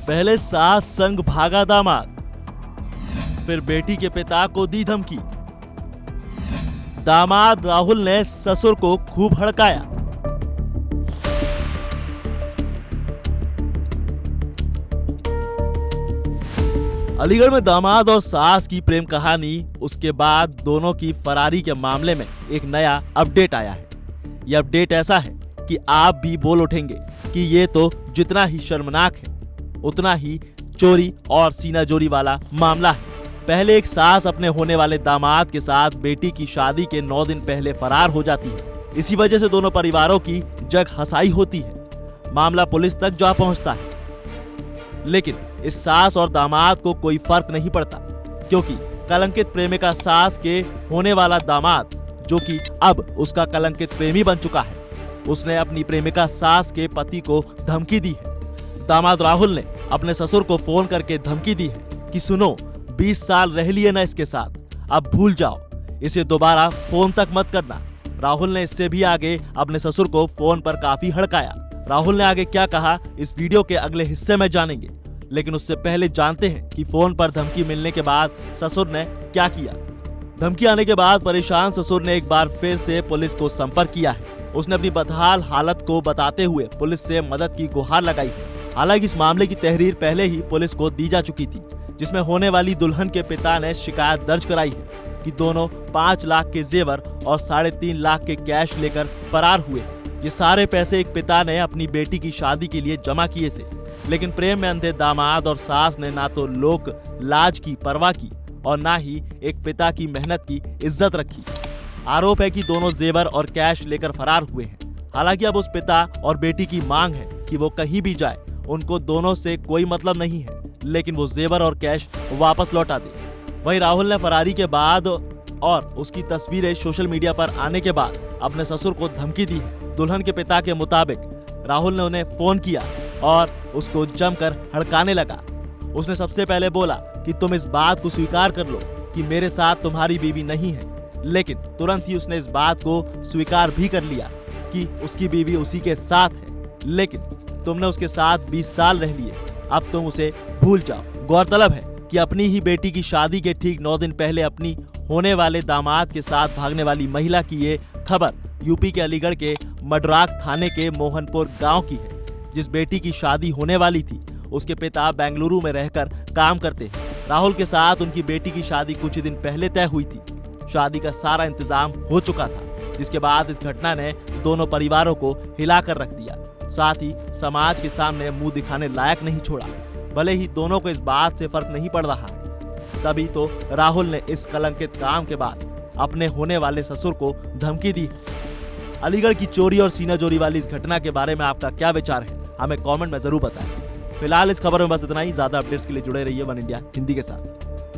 पहले सास संग भागा दामाद, फिर बेटी के पिता को दी धमकी। दामाद राहुल ने ससुर को खूब हड़काया। अलीगढ़ में दामाद और सास की प्रेम कहानी, उसके बाद दोनों की फरारी के मामले में एक नया अपडेट आया है। यह अपडेट ऐसा है कि आप भी बोल उठेंगे कि ये तो जितना ही शर्मनाक है उतना ही चोरी और सीनाजोरी वाला मामला है। पहले एक सास अपने होने वाले दामाद के साथ बेटी की शादी के 9 दिन पहले फरार हो जाती है। इसी वजह से दोनों परिवारों की जग हंसाई होती है। मामला पुलिस तक जा पहुंचता है, लेकिन इस सास और दामाद को कोई फर्क नहीं पड़ता, क्योंकि कलंकित प्रेमिका सास के होने वाला दामाद, जो कि अब उसका कलंकित प्रेमी बन चुका है, उसने अपनी प्रेमिका सास के पति को धमकी दी है। दामाद राहुल ने अपने ससुर को फोन करके धमकी दी है कि सुनो, 20 साल रह लिए ना इसके साथ, अब भूल जाओ, इसे दोबारा फोन तक मत करना। राहुल ने इससे भी आगे अपने ससुर को फोन पर काफी हड़काया। राहुल ने आगे क्या कहा, इस वीडियो के अगले हिस्से में जानेंगे, लेकिन उससे पहले जानते हैं कि फोन पर धमकी मिलने के बाद ससुर ने क्या किया। धमकी आने के बाद परेशान ससुर ने एक बार फिर से पुलिस को संपर्क किया है। उसने अपनी बदहाल हालत को बताते हुए पुलिस से मदद की गुहार लगाई है। हालांकि इस मामले की तहरीर पहले ही पुलिस को दी जा चुकी थी, जिसमें होने वाली दुल्हन के पिता ने शिकायत दर्ज कराई है कि दोनों 5 लाख के जेवर और 3.5 लाख के कैश लेकर फरार हुए। ये सारे पैसे एक पिता ने अपनी बेटी की शादी के लिए जमा किए थे, लेकिन प्रेम में अंधे दामाद और सास ने ना तो लोक लाज की परवाह की और ना ही एक पिता की मेहनत की इज्जत रखी। आरोप है कि दोनों जेवर और कैश लेकर फरार हुए हैं। हालांकि अब उस पिता और बेटी की मांग है कि वो कहीं भी जाए, उनको दोनों से कोई मतलब नहीं है, लेकिन वो जेवर और कैश वापस लौटा दे। वहीं राहुल ने फरारी के बाद और उसकी तस्वीरें सोशल मीडिया पर आने के बाद अपने ससुर को धमकी दी है। दुल्हन के पिता के मुताबिक राहुल ने उन्हें फोन किया और उसको जमकर हड़काने लगा। उसने सबसे पहले बोला कि तुम इस बात को स्वीकार कर लो कि मेरे साथ तुम्हारी बीवी नहीं है, लेकिन तुरंत ही उसने इस बात को स्वीकार भी कर लिया कि उसकी बीवी उसी के साथ है, लेकिन तुमने उसके साथ 20 साल रह लिए, अब तुम उसे भूल जाओ। गौरतलब है कि अपनी ही बेटी की शादी के ठीक 9 दिन पहले अपनी होने वाले दामाद के साथ भागने वाली महिला की ये खबर यूपी के अलीगढ़ के मडराक थाने के मोहनपुर गांव की है। जिस बेटी की शादी होने वाली थी, उसके पिता बेंगलुरु में रहकर काम करते हैं। राहुल के साथ उनकी बेटी की शादी कुछ ही दिन पहले तय हुई थी। शादी का सारा इंतजाम हो चुका था, जिसके बाद इस घटना ने दोनों परिवारों को हिलाकर रख दिया, साथ ही समाज के सामने मुंह दिखाने लायक नहीं छोड़ा। भले ही दोनों को इस बात से फर्क नहीं पड़ रहा है, तभी तो राहुल ने इस कलंकित काम के बाद अपने होने वाले ससुर को धमकी दी। अलीगढ़ की चोरी और सीनाजोरी वाली इस घटना के बारे में आपका क्या विचार है, हमें कमेंट में जरूर बताएं। फिलहाल इस खबर में बस इतना ही। ज्यादा अपडेट्स के लिए जुड़े रहिए वन इंडिया हिंदी के साथ।